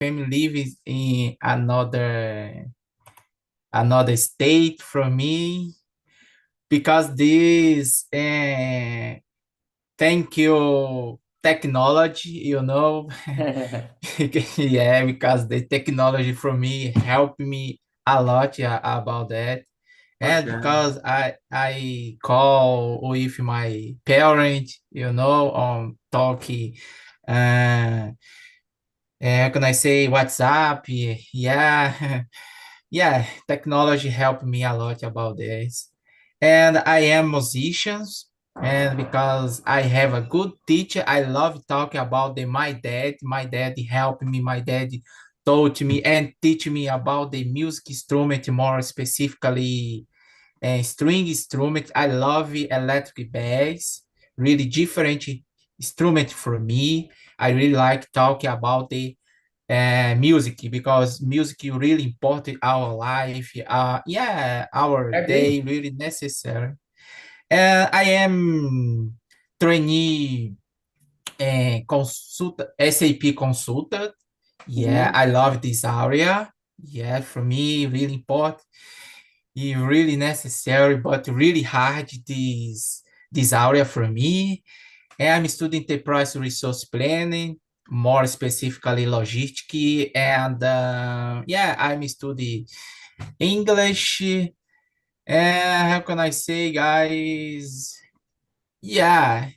family lives in another state from me because this thank you technology, yeah, because the technology for me helped me a lot about that. For And sure. because I call with my parent, talking, uh, how can I say, WhatsApp, yeah, yeah, technology helped me a lot about this. And I am musicians, and because I have a good teacher, I love talking about my dad. My dad helped me. My dad taught me and teach me about the music instrument, more specifically string instrument. I love electric bass, really different instrument for me. I really like talking about the music because music is really important our life. Yeah, our Agree. day really necessary. I am trainee SAP consultant. Yeah, Mm-hmm. I love this area. Yeah, for me, really important. It's really necessary, but really hard this area for me. And I'm studying enterprise resource planning, more specifically logistics, and yeah, I'm studying English. And how can I say, guys? Yeah,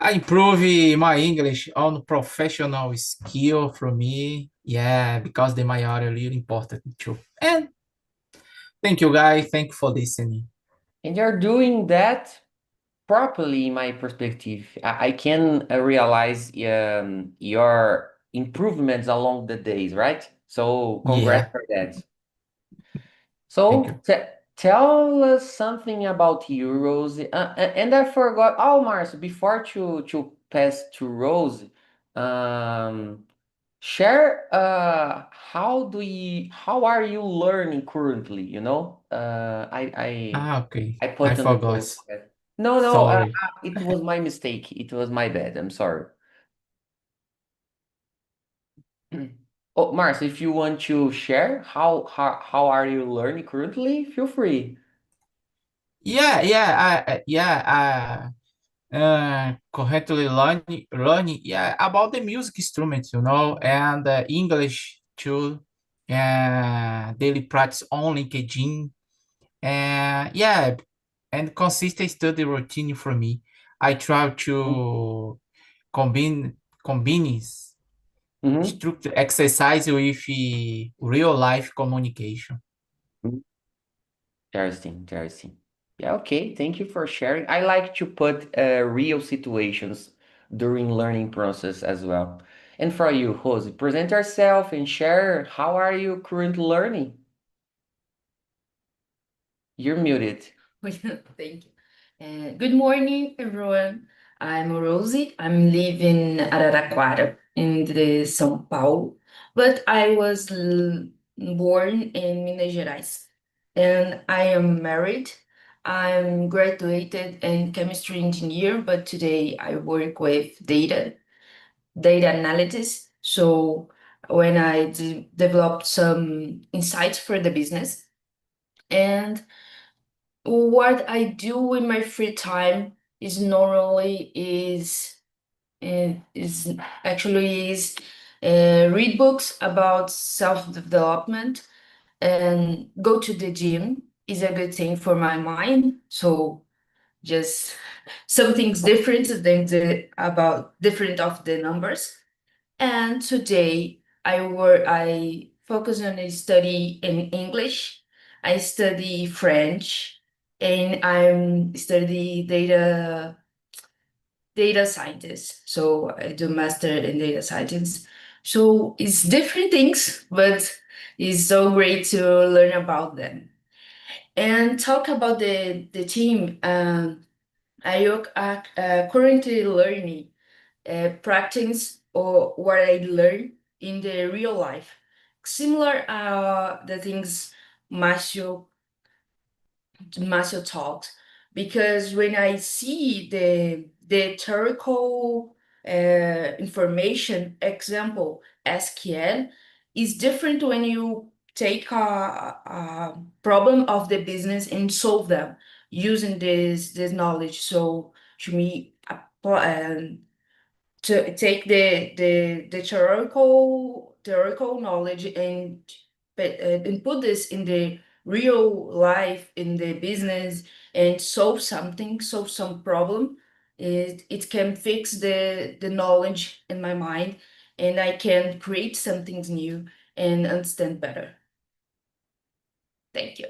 I improve my English on professional skill for me. Yeah, because the my area really important too. And thank you, guys. Thank you for listening. And you're doing that properly, in my perspective. I can realize your improvements along the days, right? So congrats Yeah, for that. thank So you. tell us something about you, Rosie. And I forgot. Oh, Marcio, before to pass to Rose, um, share how are you learning currently? Okay. I I put on the forgot. post. No, no, Sorry. it was my mistake. It was my bad. I'm sorry. Oh, Marcio, if you want to share how are you learning currently, feel free. Correctly learning, yeah, about the music instruments, and English too, daily practice on LinkedIn, and yeah, and consistent study routine for me. I try to combine Mhm. structured exercise with real life communication. Interesting, interesting. Yeah, okay. Thank you for sharing. I like to put real situations during learning process as well. And for you, Rose, present yourself and share how are you currently learning? You're muted. Thank you. Good morning, everyone. I'm Rosie. I'm living in Araraquara in the São Paulo, but I was born in Minas Gerais, and I am married. I'm graduated in chemistry engineer, but today I work with data analysis. So when I developed some insights for the business, and what I do in my free time is normally is actually is read books about self-development and go to the gym is a good thing for my mind. So just some things different than about different of the numbers. And today I focus on a study in English. I study French and I'm study data scientist. So I do master in data science. So it's different things, but it's so great to learn about them. And talk about the team. I currently learning practice or what I learned in the real life. Similar the things Marcio taught, because when I see the theoretical information, example, SQL, is different when you take a problem of the business and solve them using this knowledge. So to me, to take the theoretical knowledge and put this in the real life in the business and solve some problem, it can fix the knowledge in my mind, and I can create something new and understand better. Thank you.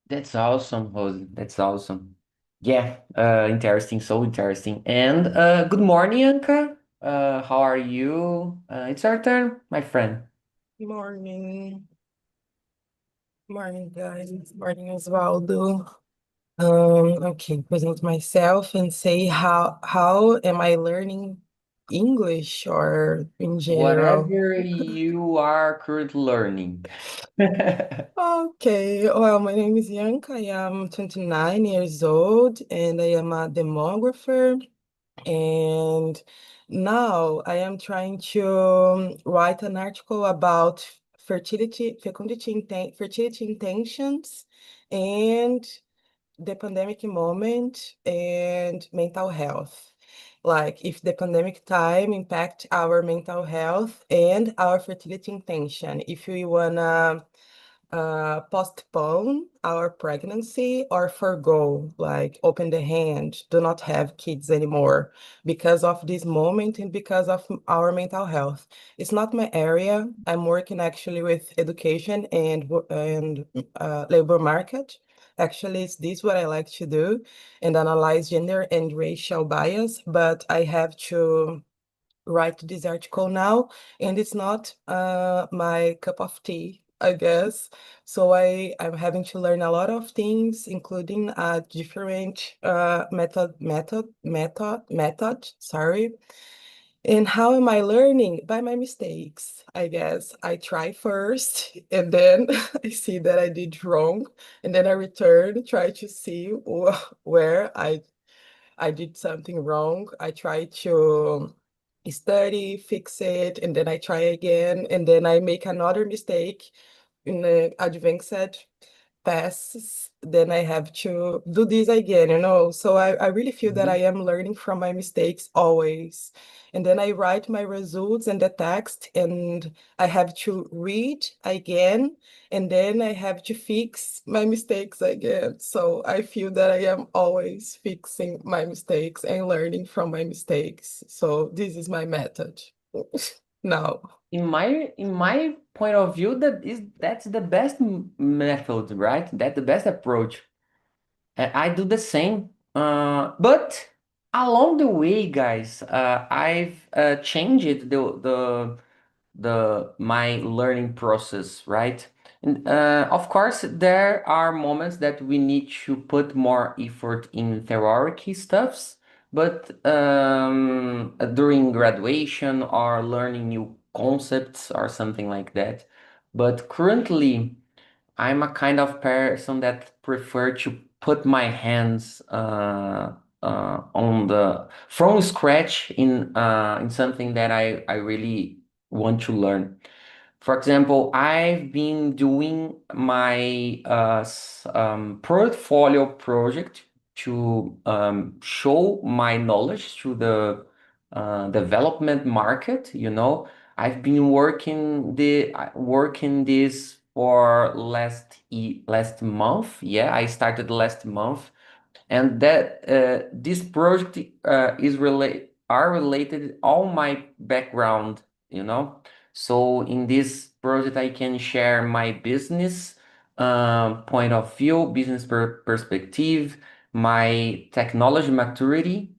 That's awesome, Rose. That's awesome. Yeah, interesting, so interesting. And good morning, Anka. How are you? It's our turn, my friend. Morning. Morning, guys. Morning, Osvaldo. Okay, present myself and say how am I learning English or in general? Whatever you are currently learning. Okay, well, my name is Yanka. I am 29 years old and I am a demographer. And now I am trying to write an article about fertility intentions and the pandemic moment and mental health. Like if the pandemic time impact our mental health and our fertility intention. If we wanna postpone our pregnancy or forgo, like open the hand, do not have kids anymore because of this moment and because of our mental health. It's not my area. I'm working actually with education and labor market. Actually, it's this what I like to do and analyze gender and racial bias, but I have to write this article now, and it's not my cup of tea, I guess. So I'm having to learn a lot of things, including a different method. Sorry. And how am I learning? By my mistakes, I guess. I try first, and then I see that I did wrong, and then I return, try to see where I did something wrong. I try to study, fix it, and then I try again, and then I make another mistake in the advanced passes. Then I have to do this again. So I really feel that I Mhm. am learning from my mistakes always. And then I write my results and the text, and I have to read again, and then I have to fix my mistakes again. So I feel that I am always fixing my mistakes and learning from my mistakes. So this is my method now. In my point of view, that's the best method, right? That's the best approach. I do the same. But along the way, guys, I've changed the my learning process, right? And of course, there are moments that we need to put more effort in theoretic stuffs, but during graduation or learning new concepts or something like that. But currently, I'm a kind of person that prefer to put my hands on the from scratch in something that I really want to learn. For example, I've been doing my portfolio project to show my knowledge to the development market. I've been working this for last month. Yeah, I started last month, and that this project is related all my background, you know. So in this project I can share my business point of view, business perspective, my technology maturity,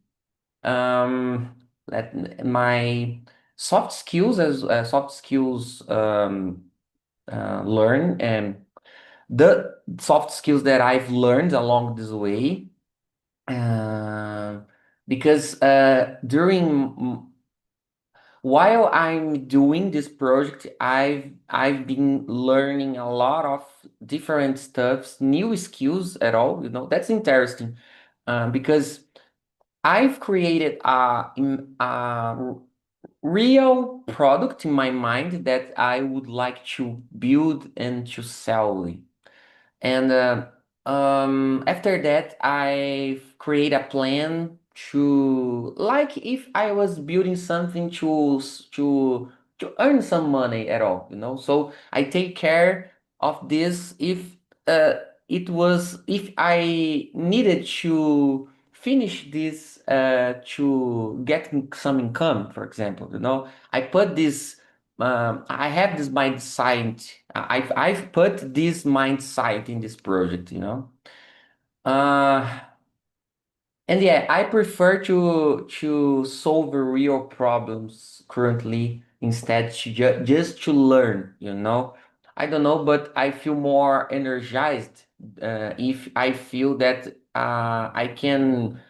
my soft skills learn, and the soft skills that I've learned along this way. Because while I'm doing this project, I've been learning a lot of different stuffs, new skills at all. That's interesting, because I've created a real product in my mind that I would like to build and to sell. And after that, I create a plan to, like, if I was building something to earn some money at all, you know. So I take care of this if uh, if I needed to finish this to get some income, for example, you know. I put this I have this mindset. I've put this mindset in this project, you know. Uh, and yeah, I prefer to solve real problems currently instead to just to learn, you know. I don't know, but I feel more energized if I feel that I can.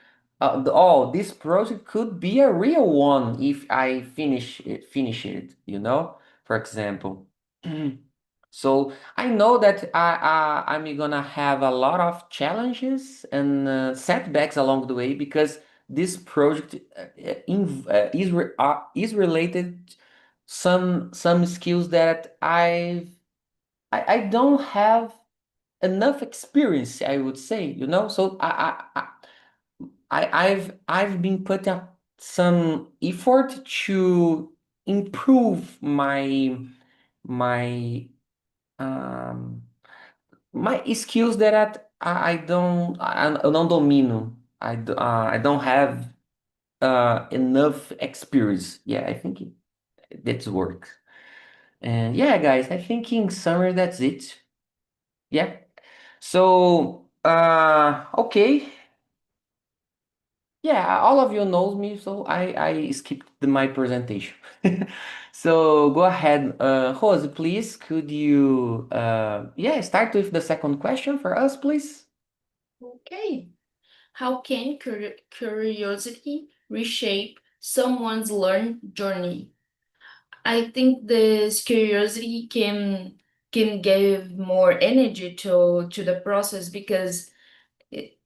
Oh, this project could be a real one if I finish it, you know, for example. So I know that I'm gonna have a lot of challenges and setbacks along the way because this project is related some skills that I don't have enough experience, I would say, you know. So I've been putting up some effort to improve my um, my skills that eu não domino. I don't have enough experience. Yeah, I think that works. And yeah, guys, I think in summary that's it. Yeah. So okay. Yeah, all of you knows me, so I skipped my presentation. So go ahead, Rose, please. Could you yeah, start with the second question for us, please? Okay. How can curiosity reshape someone's learn journey? I think this curiosity can give more energy to the process because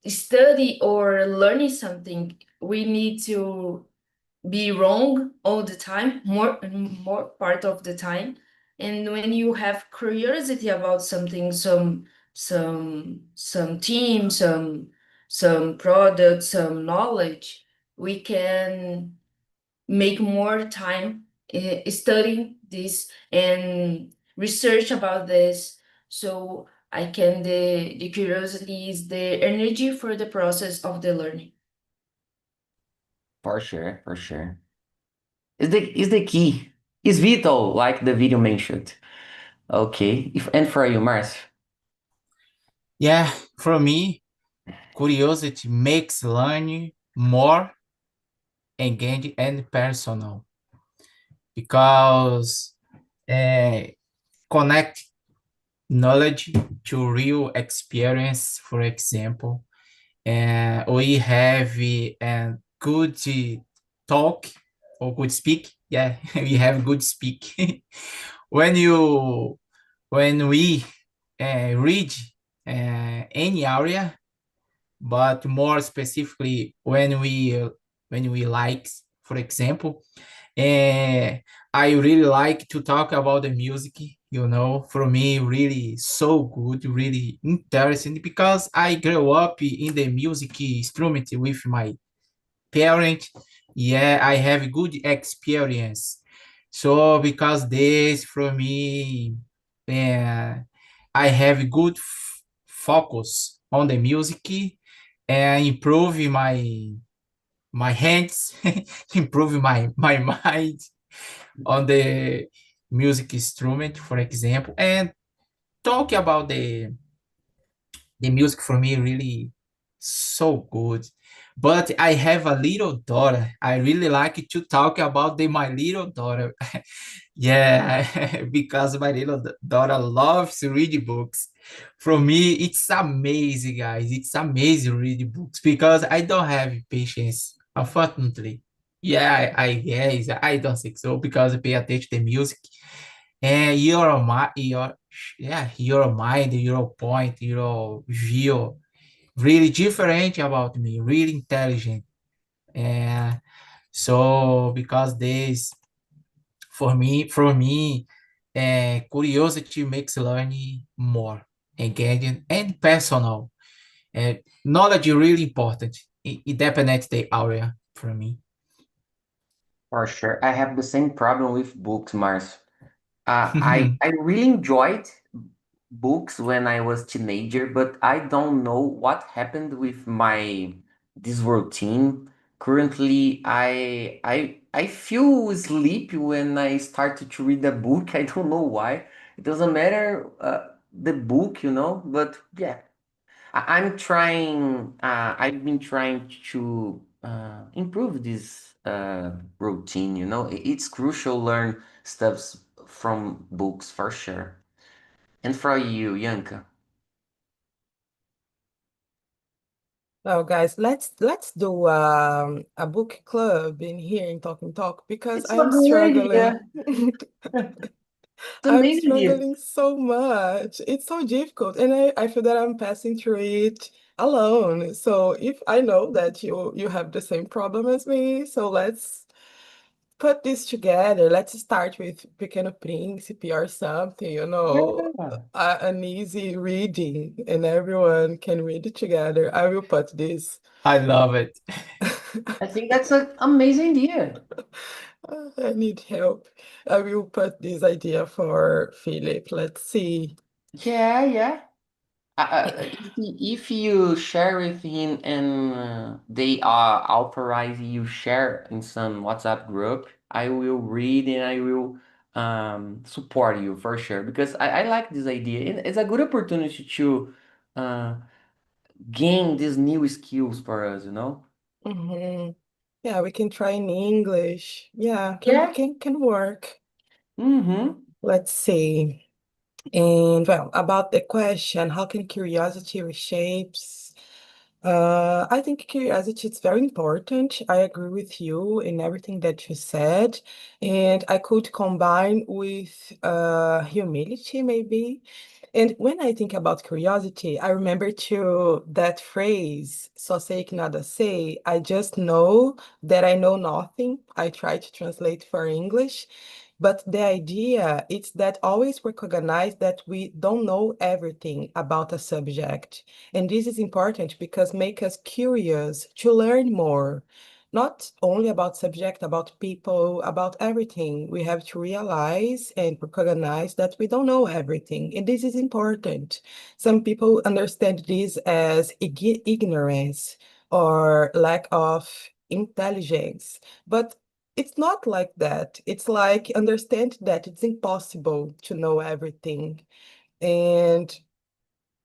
study or learning something, we need to be wrong all the time, more part of the time. And when you have curiosity about something, some team, some product, some knowledge, we can make more time studying this and research about this. So I can the curiosity is the energy for the process of the learning. For sure, for sure. Is the key. Is vital, like the video mentioned. Okay. If and for you, Mars. Yeah, for me, curiosity makes learning more engaging and personal because uh, connect knowledge to real experience. For example, we have a good talk or good speak. Yeah, we have good speak. when you when we read any area, but more specifically when we like, for example, and I really like to talk about the music, you know, for me, really so good, really interesting because I grew up in the music instrument with my parent. Yeah, I have good experience. So because this for me, uh, I have good focus on the music and improve my hands, improve my mind on the music instrument, for example, and talk about the music for me really so good. But I have a little daughter. I really like to talk about my little daughter. Yeah, because my little daughter loves reading books. For me, it's amazing, guys. It's amazing reading books because I don't have patience, unfortunately. Yeah, I guess I don't think so because I pay attention to the music and your mind, your point, your view, really different about me, really intelligent. And so because this for me, curiosity makes learning more engaging and personal. And knowledge is really important, independent the area for me. For sure. I have the same problem with books, Mars. I really enjoyed books when I was teenager, but I don't know what happened with my this routine. Currently, I feel sleepy when I started to read a book. I don't know why. It doesn't matter the book, but yeah. I'm trying, I've been trying to improve this routine, It's crucial learn stuffs from books for sure. And for you, Yanka, Well, guys, let's do a book club in here in Talk and Talk because it's I a am great idea. struggling. It's an I'm amazing idea. struggling so much. It's so difficult, and I feel that I'm passing through it alone. So if I know that you have the same problem as me, so let's put this together. Let's start with Pequeno Príncipe or something, Yeah, an easy reading, and everyone can read it together. I will put this. I love it. I think that's an amazing idea. I need help. I will put this idea for Philip. Let's see. Yeah, yeah. If you share with him and they are authorize you share in some WhatsApp group, I will read and I will support you for sure because I like this idea and it's a good opportunity to uh, gain these new skills for us. Mhm. Yeah, we can try in English. Yeah, can Yeah. can can work. Mm-hmm. Let's see. And well, about the question, how can curiosity reshapes? I think curiosity is very important. I agree with you in everything that you said, and I could combine with humility maybe. And when I think about curiosity, I remember to that phrase, só sei que nada sei. I just know that I know nothing. I try to translate for English. But the idea is that always recognize that we don't know everything about a subject. And this is important because make us curious to learn more, not only about subject, about people, about everything. We have to realize and recognize that we don't know everything. And this is important. Some people understand this as ignorance or lack of intelligence. But it's not like that. It's like understand that it's impossible to know everything. And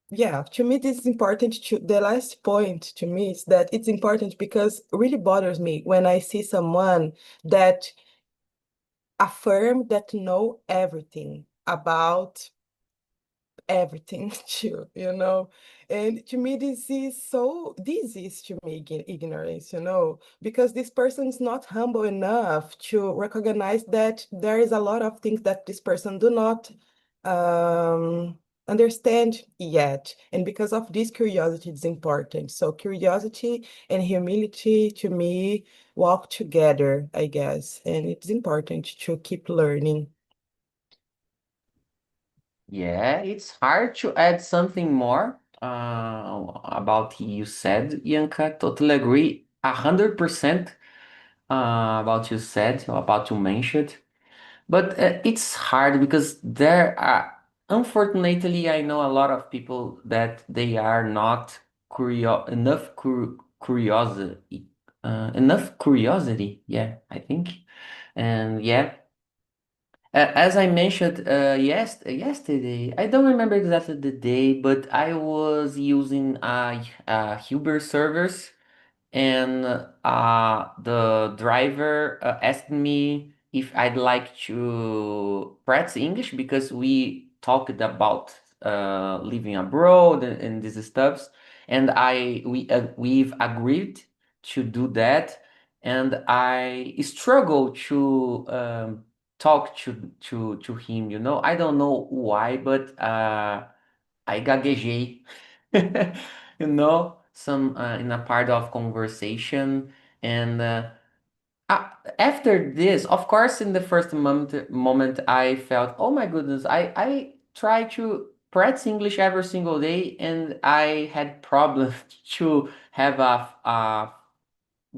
yeah, to me, this is important. The last point to me is that it's important because it really bothers me when I see someone that affirm that know everything about everything too. And to me, this is to me ignorance, because this person is not humble enough to recognize that there is a lot of things that this person do not um, understand yet. And because of this, curiosity is important. So curiosity and humility to me walk together, I guess. And it's important to keep learning. Yeah, it's hard to add something more about you said, Yanka. Totally agree. 100% about you said, about you mentioned. But it's hard because there are, unfortunately, I know a lot of people that they are not enough curiosity. Yeah, I think. And yeah, as I mentioned yesterday, I don't remember exactly the day, but I was using Uber servers and the driver asked me if I'd like to practice English because we talked about living abroad and these stuffs, and we've agreed to do that, and I struggle to talk to him. I don't know why, but I gaguejei, some in a part of conversation, And after this, of course, in the first moment, I felt, oh my goodness, I try to practice English every single day, and I had problems to have a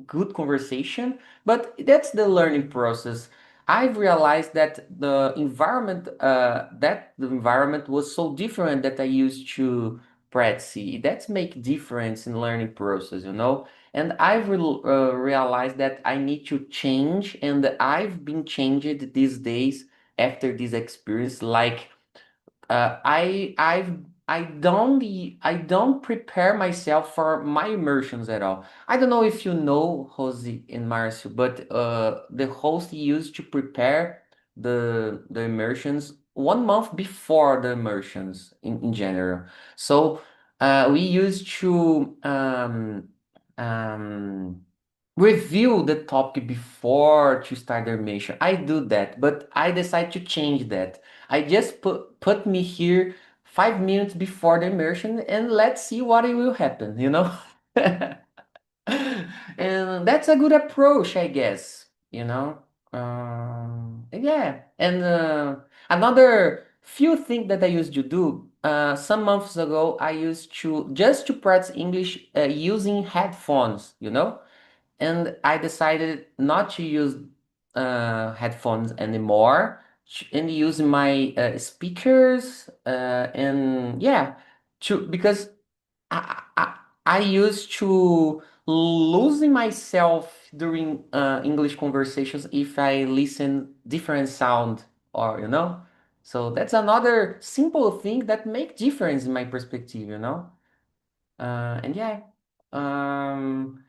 good conversation, but that's the learning process. I've realized that the environment was so different that I used to practice. That's make difference in learning process, you know. And I've realized that I need to change, and I've been changed these days after this experience. Like I don't prepare myself for my immersions at all. I don't know if you know Josie and Marcio, but the host used to prepare the immersions 1 month before the immersions in general. So we used to um, review the topic before to start the immersion. I do that, but I decide to change that. I just put me here 5 minutes before the immersion and let's see what it will happen, you know? And that's a good approach, I guess, you know? Yeah. And another few things that I used to do, some months ago, I used to just to practice English using headphones, you know? And I decided not to use headphones anymore and use my speakers and yeah, to because I used to losing myself during English conversations if I listen different sound or you know. So that's another simple thing that make difference in my perspective, you know. And yeah. Um,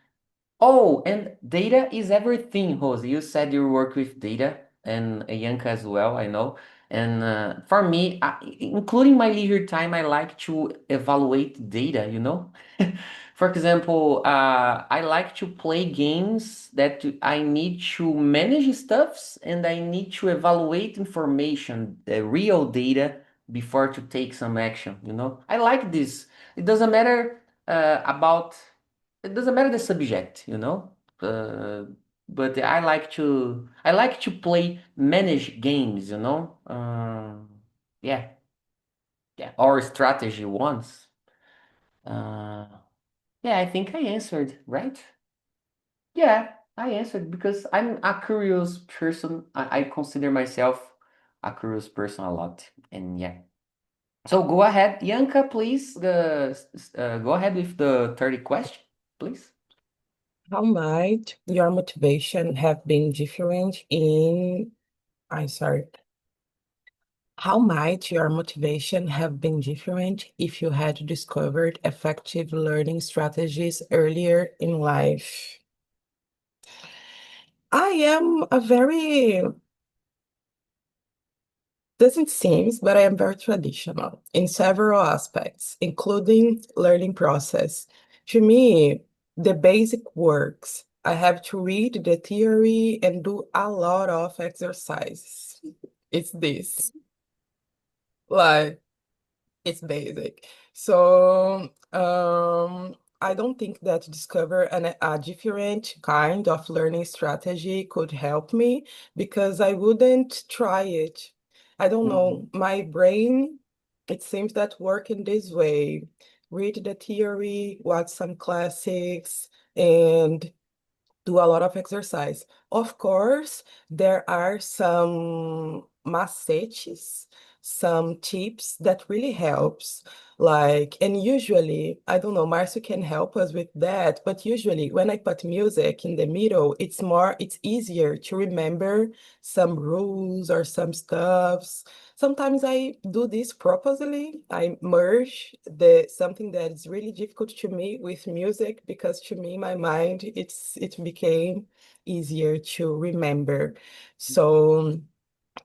Oh, and data is everything, Rose. You said you work with data and Yanka as well, I know. And for me, including my leisure time, I like to evaluate data, you know? For example, I like to play games that I need to manage stuffs and I need to evaluate information, the real data, before to take some action, you know? I like this. It doesn't matter about it doesn't matter the subject, you know. Uh, but I like to play manage games, you know. Yeah, yeah, or strategy ones. Uh, yeah, I think I answered, right? Yeah, I answered because I'm a curious person. I consider myself a curious person a lot, and yeah. So go ahead, Yanka, please. Go ahead with the 30 question, please. How might your motivation have been different in, I'm sorry, how might your motivation have been different if you had discovered effective learning strategies earlier in life? I am a very, doesn't seem, but I am very traditional in several aspects, including learning process. To me, the basic works. I have to read the theory and do a lot of exercises. It's this, like, it's basic. So, I don't think that discover a different kind of learning strategy could help me because I wouldn't try it. I don't know, my brain, it seems that work in this way. Read the theory, watch some classics, and do a lot of exercise. Of course, there are some macetes, some tips that really helps. Like, and usually, I don't know, Marcio can help us with that, but usually when I put music in the middle, it's easier to remember some rules or some stuffs. Sometimes I do this purposely. I merge the something that is really difficult to me with music because to me, my mind, it became easier to remember. So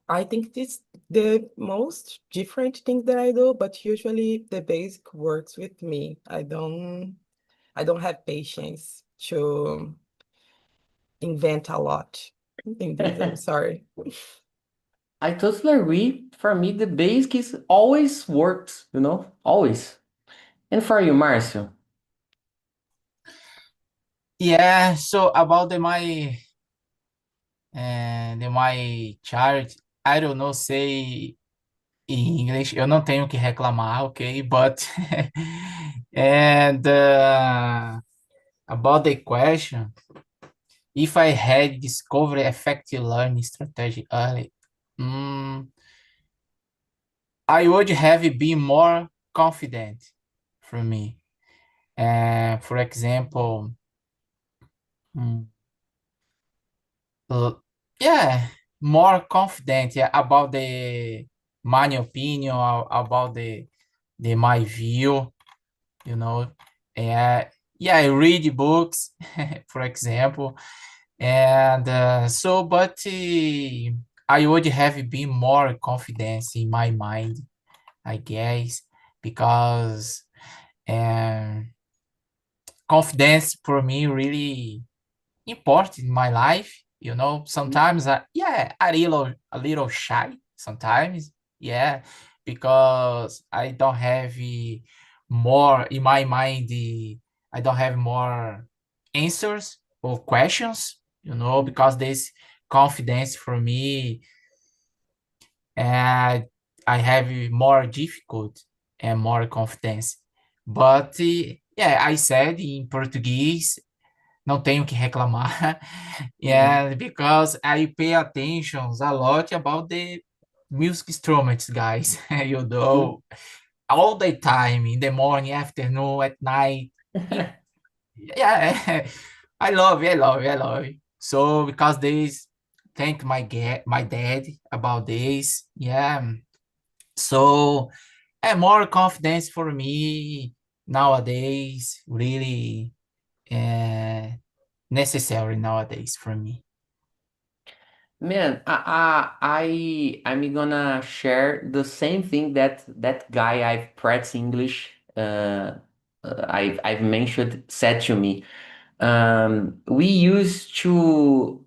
I think this the most different thing that I do, but usually the basic works with me. I don't have patience to invent a lot in this. I'm sorry. I totally agree. For me, the basic is always works, you know, always. And for you, Marcio? Yeah, so about my child, I don't know say em inglês, eu não tenho que reclamar, ok? But and about the question, if I had discovered effective learning strategy early, mm, I would have been more confident for me. For example, mm, uh, yeah, more confident, yeah, about the my opinion, about the my view, you know. Uh, yeah, I read books, for example, and but I would have been more confidence in my mind, I guess, because um, confidence for me really important in my life. You know, sometimes yeah, a little shy sometimes, yeah, because I don't have more in my mind. I don't have more answers or questions, you know, because this confidence for me, and I have more difficult and more confidence. But yeah, I said in Portuguese, não tenho que reclamar. Mhm. Yeah, because I pay attention a lot about the music instruments, guys. You Mhm. know, all the time, in the morning, afternoon, at night. It, yeah, I love it. So because this, thank my dad about this. Yeah, so more confidence for me nowadays. Really, uh, necessary nowadays for me. Man, I'm gonna share the same thing that that guy I've practiced English I've mentioned said to me. We used to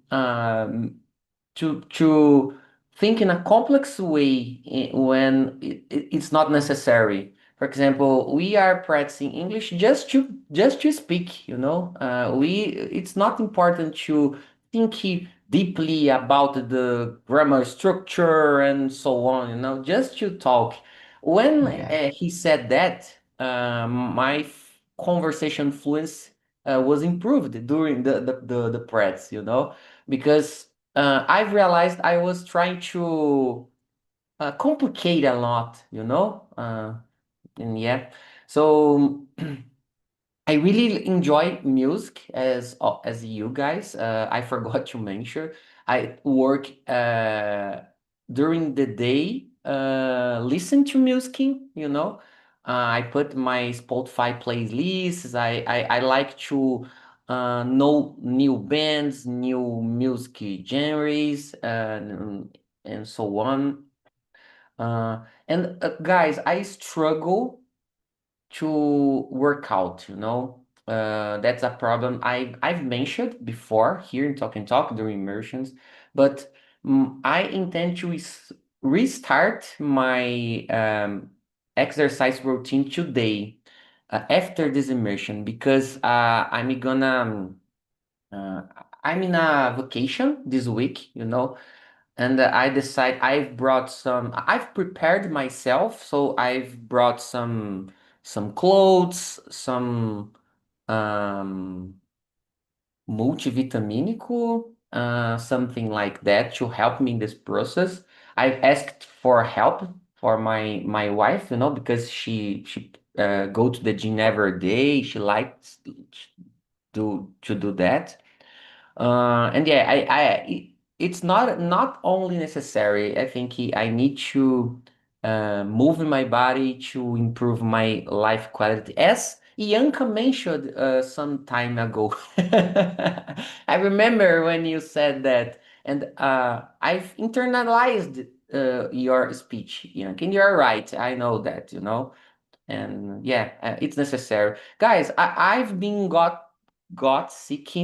think in a complex way when it's not necessary. For example, we are practicing English just to speak, you know. We It's not important to think deeply about the grammar structure and so on, you know, just to talk. When Yeah, he said that, my conversation fluency was improved during the practice, you know, because I've realized I was trying to complicate a lot, you know, and yeah. So I really enjoy music as you guys. I forgot to mention. I work during the day, listen to music, you know. I put my Spotify playlists. I like to know new bands, new music genres, and so on. And guys, I struggle to work out, you know. That's a problem I've mentioned before here in Talk and Talk during immersions, but I intend to restart my exercise routine today after this immersion because uh, I'm in a vacation this week, you know, and I've prepared myself, so I've brought some clothes, some um multivitamínico, something like that to help me in this process. I've asked for help for my wife, you know, because she go to the gym every day. She likes to do that. And yeah, it's not only necessary. I think I need to move my body to improve my life quality, as Ianca mentioned some time ago. I remember when you said that, and I've internalized your speech, Ianca, and you're right. I know that, you know, and yeah, it's necessary, guys. I've been got sick,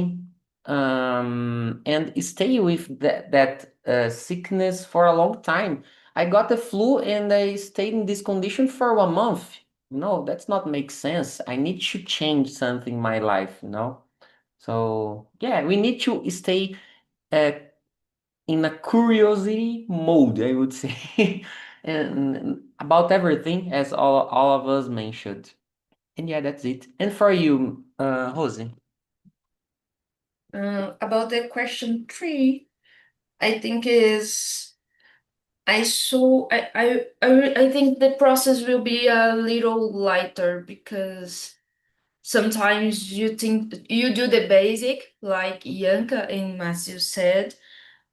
and stay with that sickness for a long time. I got the flu and I stayed in this condition for 1 month. No, that's not make sense. I need to change something in my life, you know. So yeah, we need to stay in a curiosity mode, I would say, and about everything, as all of us mentioned. And yeah, that's it. And for you, Jose. About the question 3, I think is I saw I think the process will be a little lighter because sometimes you think you do the basic, like Yanka and Matthew said,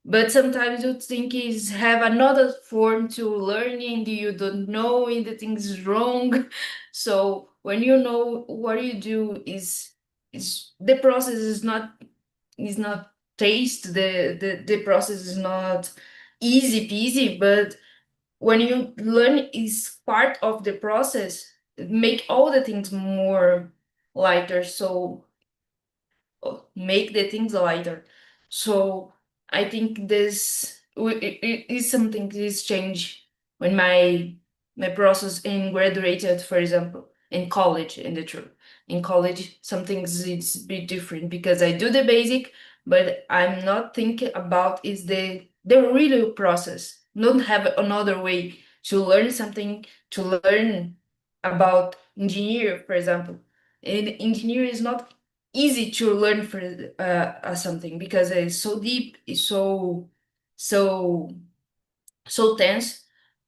but sometimes you think is have another form to learn and you don't know and the thing is wrong. So when you know what you do is the process is not taste, the process is not easy peasy, but when you learn is part of the process, make all the things more lighter. So make the things lighter. So I think it is something that is changed when my process in graduated, for example, in college, in the truth. In college, some things it's a bit different because I do the basic, but I'm not thinking about is the real process. Don't have another way to learn something, to learn about engineer, for example. And engineer is not easy to learn for something because it's so deep, it's so so tense.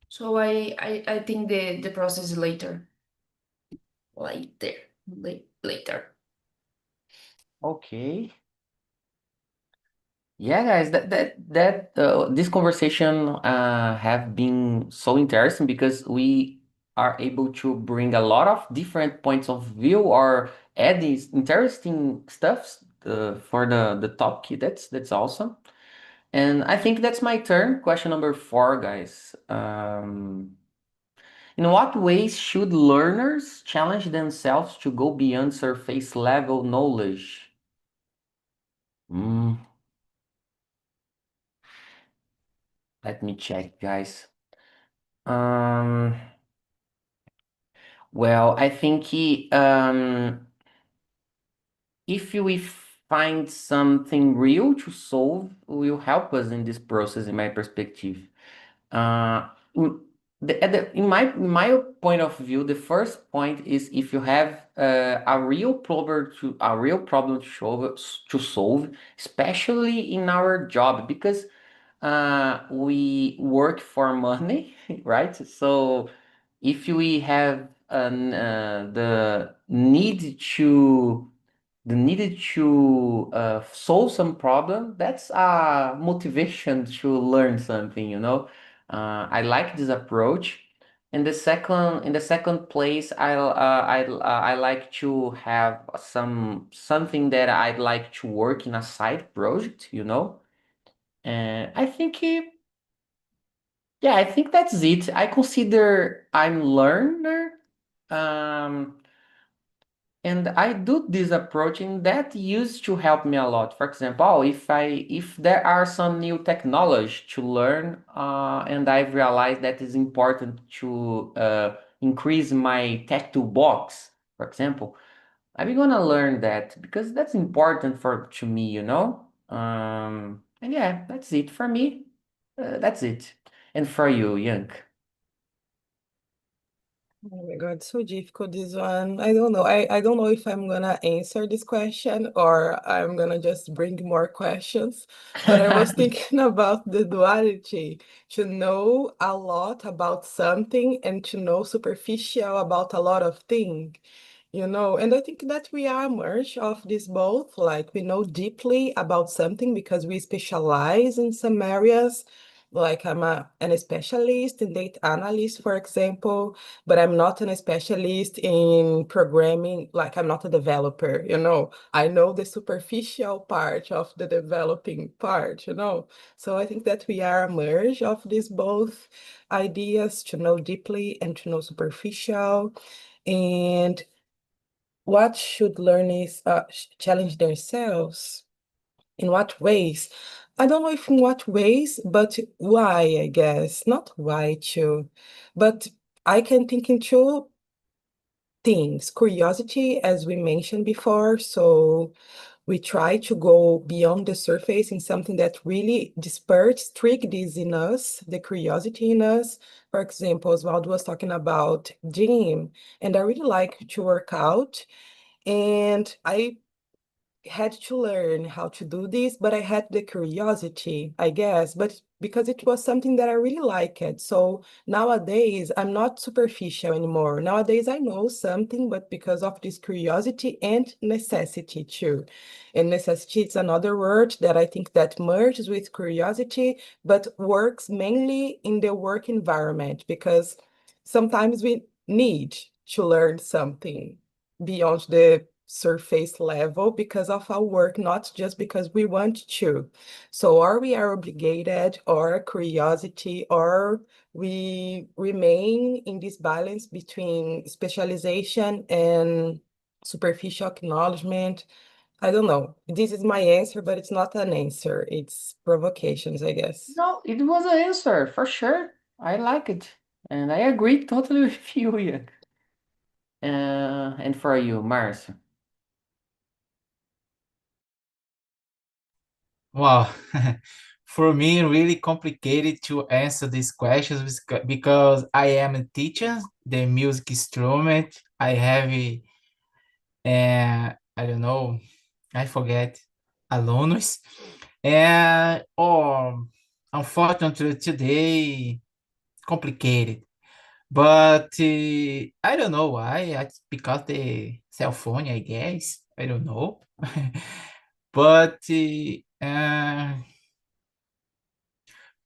So I think the process is later. Okay. Yeah, guys, this conversation have been so interesting because we are able to bring a lot of different points of view or add these interesting stuffs for the topic. That's awesome. And I think that's my turn. Question number 4, guys. In what ways should learners challenge themselves to go beyond surface level knowledge? Hmm. Let me check, guys. Um, well, I think if we find something real to solve, will help us in this process, in my perspective. Uh, in in my point of view, the first point is if you have a real problem to solve, especially in our job, because we work for money, right? So if we have the needed to solve some problem, that's a motivation to learn something, you know. I like this approach. In the second place, I like to have something that I'd like to work in a side project, you know. And yeah, I think that's it. I consider I'm learner. Um, and I do this approach and that used to help me a lot. For example, if there are some new technology to learn, and I've realized that is important to increase my tech toolbox, for example, I'm gonna learn that because that's important for to me, you know. And yeah, that's it for me. That's it. And for you, Young. Oh my God, so difficult this one. I don't know. I don't know if I'm gonna answer this question or I'm gonna just bring more questions. But I was thinking about the duality, to know a lot about something and to know superficial about a lot of things. And I think that we are a merge of this both. Like we know deeply about something because we specialize in some areas. Like an specialist in data analyst, for example, but I'm not an specialist in programming. Like I'm not a developer. I know the superficial part of the developing part. So I think that we are a merge of these both ideas, to know deeply and to know superficial. And what should learners challenge themselves? In what ways? I don't know if in what ways, but why, I guess. Not why too, but I can think in two things. Curiosity, as we mentioned before. So We try to go beyond the surface in something that really disperses, trick this in us, the curiosity in us. For example, Oswaldo was talking about gym, and I really like to work out. And I had to learn how to do this, but I had the curiosity, I guess, but because it was something that I really liked. So nowadays, I'm not superficial anymore. Nowadays, I know something, but because of this curiosity and necessity too. And necessity is another word that I think that merges with curiosity, but works mainly in the work environment, because sometimes we need to learn something beyond the surface level because of our work, not just because we want to. So, or we are obligated, or curiosity, or we remain in this balance between specialization and superficial acknowledgement. I don't know. This is my answer, but it's not an answer. It's provocations, I guess. No, it was an answer for sure. I like it, and I agree totally with you, yeah. And for you, Marcio. Wow, for me, really complicated to answer these questions because I am a teacher, the music instrument. I have, I don't know, I forget, alunos. And, unfortunately, today, complicated. But I don't know why. It's because the cell phone, I guess. I don't know. But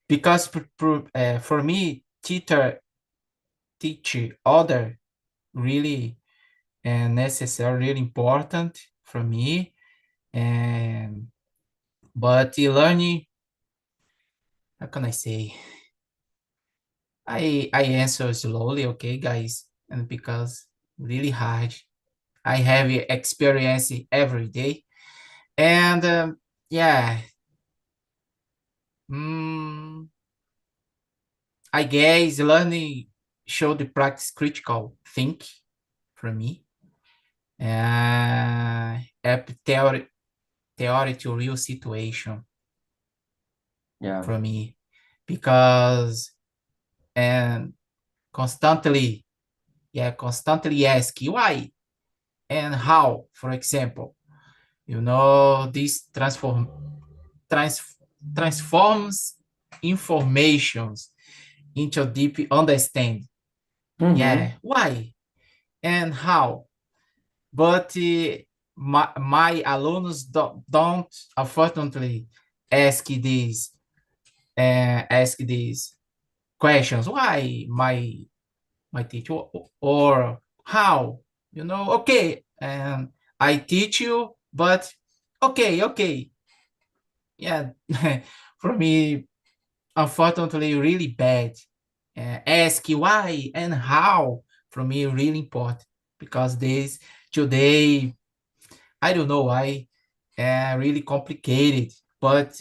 because for me, teach other really necessary, really important for me. And but learning, how can I say? I answer slowly, okay, guys, and because really hard. I have experience every day, and yeah, mm, I guess learning show the practice critical think for me. App theory to real situation Yeah. for me because and constantly constantly ask why and how, for example, this trans, transforms informations into deep understanding. Mm-hmm. Yeah, why and how? But my alumnos don't unfortunately ask these questions. Why my teacher or how? Okay, and I teach you, but okay, yeah, for me, unfortunately, really bad. Ask why and how for me really important because this today I don't know why really complicated, but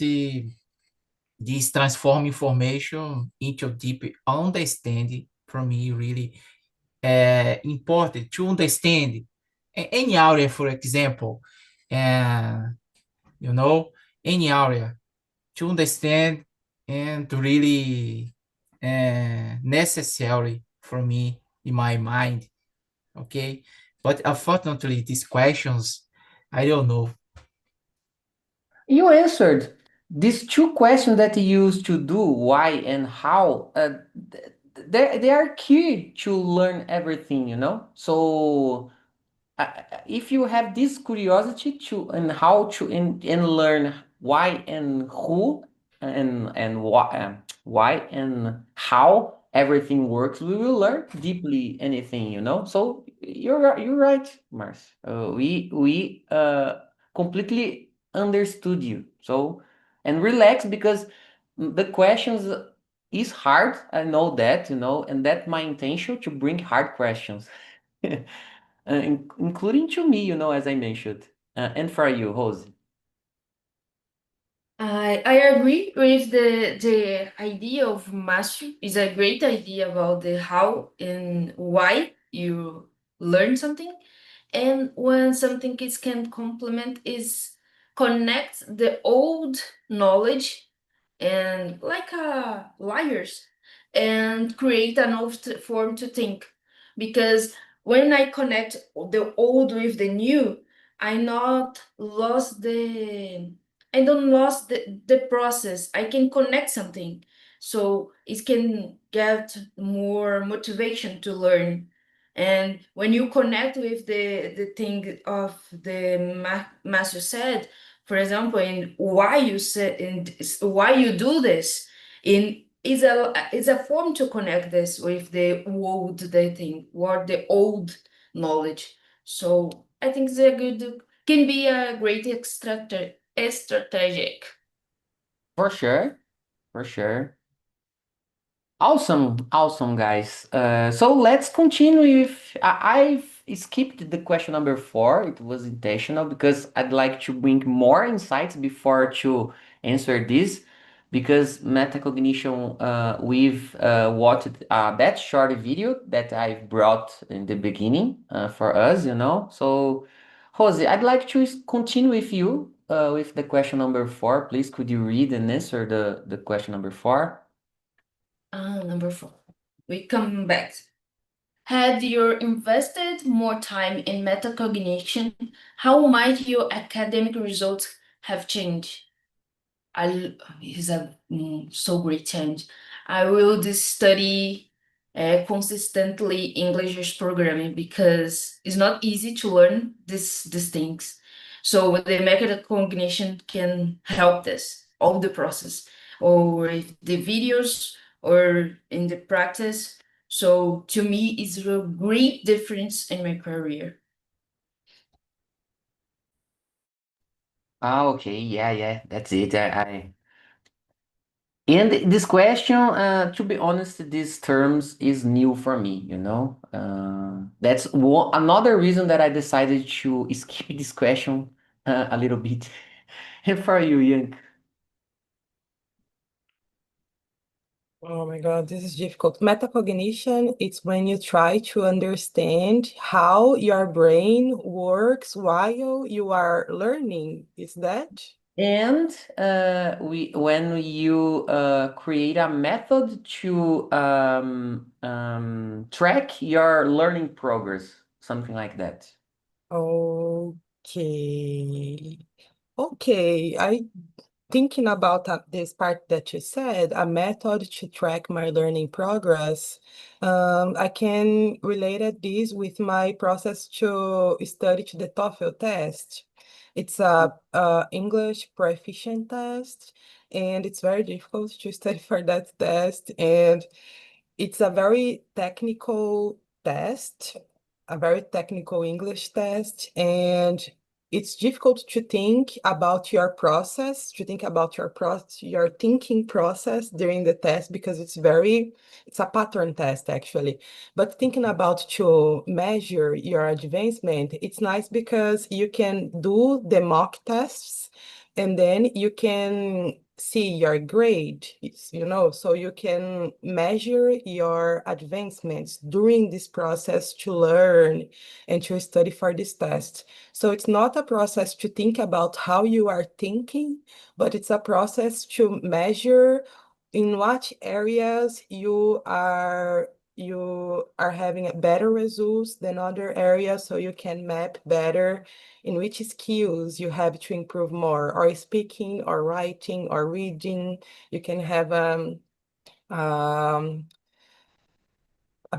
this transform information into deep understanding for me really important to understand any area, for example, uh, you know, any area to understand and to really necessary for me in my mind. Okay, but unfortunately, these questions, I don't know. You answered these two questions that you used to do, why and how. They are key to learn everything, you know. So if you have this curiosity to and how to and learn why and who and why and how everything works, we will learn deeply anything, you know. So you're right, Mars. We completely understood you. So and relax because the questions is hard. I know that, you know, and that my intention to bring hard questions. Including to me, you know, as I mentioned. And for you, Rose. I agree with the idea of mastery. Is a great idea about the how and why you learn something, and when something is can complement is connect the old knowledge and like liars and create a new form to think. Because when I connect the old with the new, I not lost the I don't lost the process. I can connect something. So it can get more motivation to learn. And when you connect with the thing of the master said, for example, in why you said in why you do this, in is a form to connect this with the old the thing or the old knowledge. So I think it's a good can be a great strategic. For sure, for sure. Awesome, awesome, guys. So let's continue with. I've skipped the question number 4. It was intentional because I'd like to bring more insights before to answer this. Because metacognition, we've watched that short video that I've brought in the beginning for us, you know. So, Jose, I'd like to continue with you with the question number 4. Please, could you read and answer the question number 4? Number 4. We come back. Had you invested more time in metacognition, how might your academic results have changed? It's a so great change. I will just study consistently English programming because it's not easy to learn these things. So the metacognition can help this, all the process, or if the videos or in the practice. So to me, it's a great difference in my career. Okay, yeah, that's it. And this question, to be honest, these terms is new for me, you know. That's another reason that I decided to skip this question a little bit. And for you, Ian. Oh my God, this is difficult. Metacognition, it's when you try to understand how your brain works while you are learning. Is that? And when you create a method to track your learning progress, something like that. Okay. Okay, I thinking about this part that you said, a method to track my learning progress. I can relate this with my process to study to the TOEFL test. It's a English proficient test, and it's very difficult to study for that test. And it's a very technical test, a very technical English test, and it's difficult to think about your process, to think about your thinking process during the test because it's a pattern test actually. But thinking about to measure your advancement, it's nice because you can do the mock tests and then you can see your grade, so you can measure your advancements during this process to learn and to study for this test. So it's not a process to think about how you are thinking, but it's a process to measure in what areas you are having a better results than other areas, so you can map better in which skills you have to improve more, or speaking, or writing, or reading. You can have um, a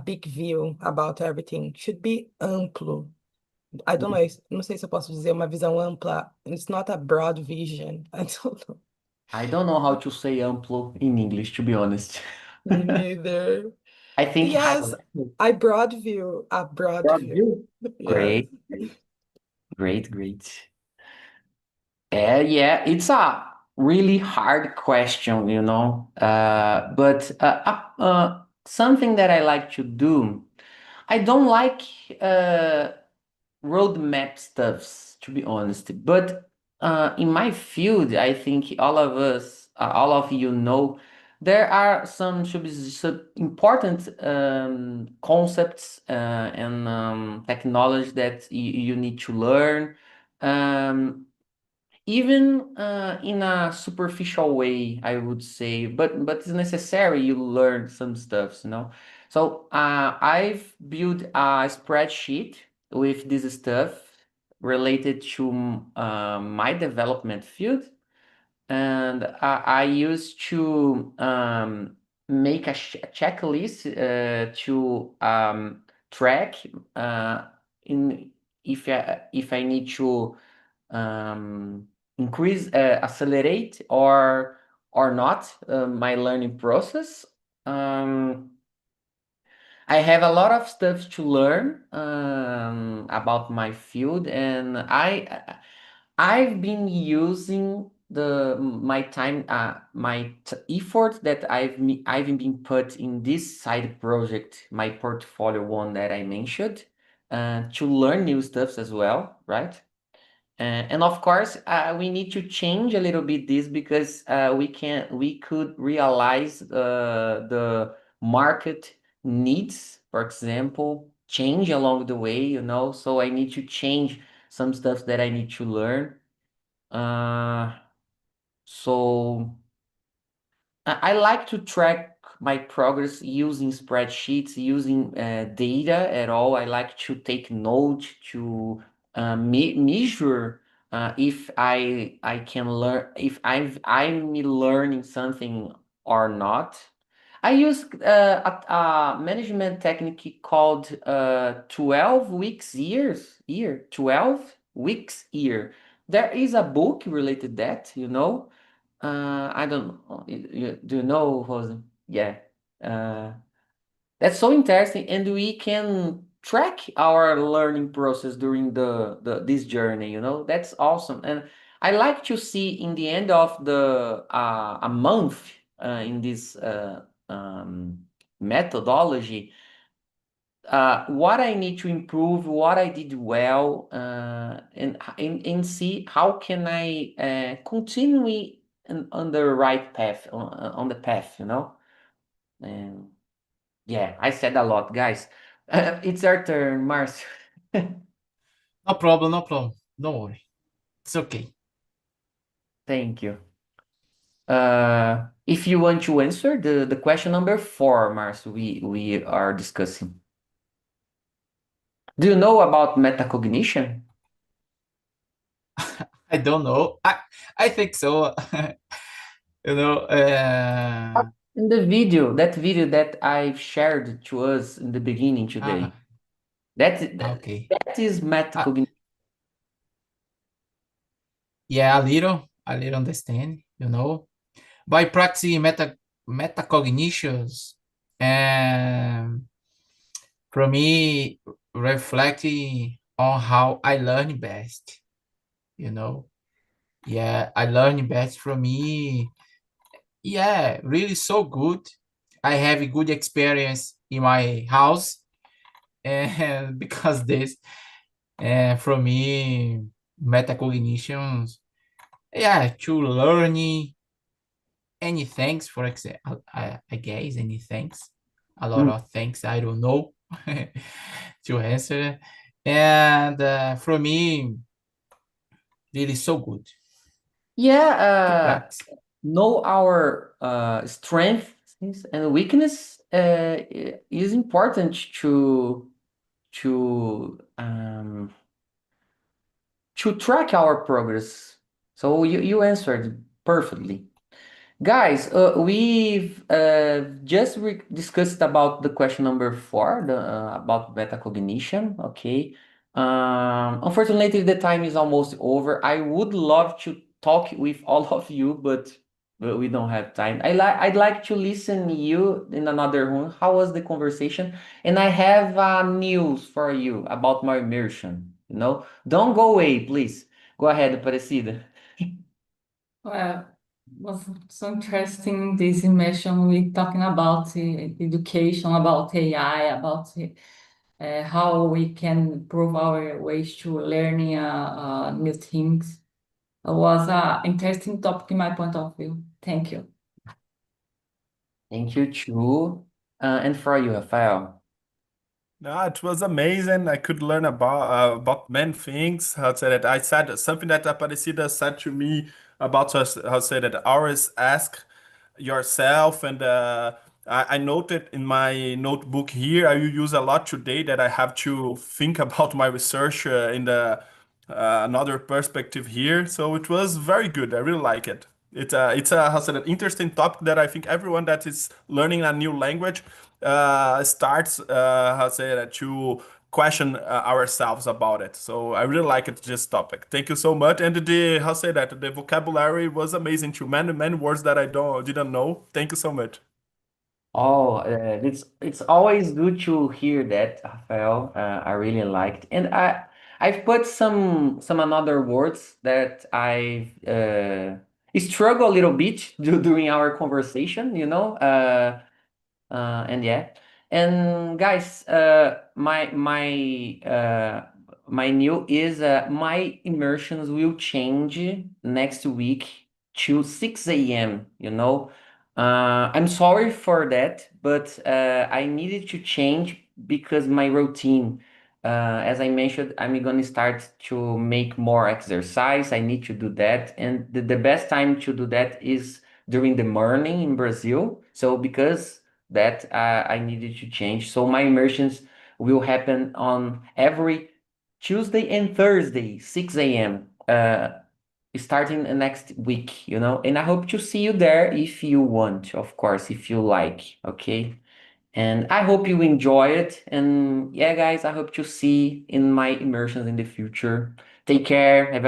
big view about everything. Should be amplo. I don't know, não sei se eu posso dizer uma visão ampla. It's not a broad vision. I don't know. I don't know how to say amplo in English, to be honest. Me neither. I think high Yes, level. a broad view. A broad Broad view. view. Yes. Great, great. Yeah, it's a really hard question, you know. But something that I like to do, I don't like roadmap stuffs, to be honest. But in my field, I think all of us, all of you know, there are some should be some important concepts and technology that you need to learn. Um, even in a superficial way, I would say, but it's necessary you learn some stuff, you know. So I've built a spreadsheet with this stuff related to my development field, and I used to make a checklist to track in if I need to um, increase, accelerate, or not my learning process. Um, I have a lot of stuff to learn about my field, and I've been using my time, effort that I've been put in this side project, my portfolio one that I mentioned, to learn new stuffs as well, right? And of course, we need to change a little bit this because we could realize the market needs, for example, change along the way, you know. So I need to change some stuff that I need to learn. Uh, so I like to track my progress using spreadsheets, using data at all. I like to take note to measure if I can learn, if I'm learning something or not. I use a management technique called 12 weeks year, 12 weeks year. There is a book related that, you know. I don't know. Do you know, Jose? Yeah. Uh, that's so interesting, and we can track our learning process during the this journey, you know. That's awesome. And I like to see in the end of the a month in this methodology what I need to improve, what I did well, and see how can I continue on the right path, on the path, you know. And yeah, I said a lot, guys. It's our turn, Mars. No problem, no problem. Don't worry. It's okay. Thank you. If you want to answer the question number 4, Mars, we are discussing. Do you know about metacognition? I don't know. I think so. You know, In the video, that video that I shared to us in the beginning today, ah, that okay. that is metacognition. Yeah, a little understand, you know. By practicing metacognitions, and for me, reflecting on how I learn best, you know. Yeah, I learn best from me. Yeah, really so good. I have a good experience in my house, and because this, and for me, metacognitions, yeah, to learning any things, for example, I guess any things, a lot Mm. of things I don't know to answer, and for me, really so good to Yeah, practice. know our strengths and weakness is important to to track our progress. So you answered perfectly. Guys, we've just discussed about the question number 4, about metacognition. Okay. Unfortunately, the time is almost over. I would love to talk with all of you, but we don't have time. I'd like to listen you in another room. How was the conversation? And I have news for you about my immersion. You know, don't go away, please. Go ahead, Aparecida. Well, was so interesting this immersion we talking about education, about AI, about how we can improve our ways to learning new things. It was an interesting topic in my point of view. Thank you. Thank you, too. And for you, Rafael. No, it was amazing. I could learn about many things. How to say that? I said something that Aparecida said to me about how to say that. Always ask yourself, and I noted in my notebook here. I will use a lot today that I have to think about my research in the another perspective here. So it was very good. I really like it. It's a how to say that interesting topic that I think everyone that is learning a new language starts how to say that to question ourselves about it. So I really like it this topic. Thank you so much. And the how to say that the vocabulary was amazing too. Many words that I didn't know. Thank you so much. Oh, it's always good to hear that, Rafael. I really liked, and I've put some another words that I struggle a little bit during our conversation. And yeah, and guys, my new is my immersions will change next week to 6 a.m. I'm sorry for that, but I needed to change because my routine. As I mentioned, I'm gonna start to make more exercise. I need to do that, and the best time to do that is during the morning in Brazil. So because that I needed to change. So my immersions will happen on every Tuesday and Thursday, 6 a.m. Starting next week, and I hope to see you there if you want, of course, if you like, okay? And I hope you enjoy it. And yeah, guys, I hope to see in my immersions in the future. Take care. Have a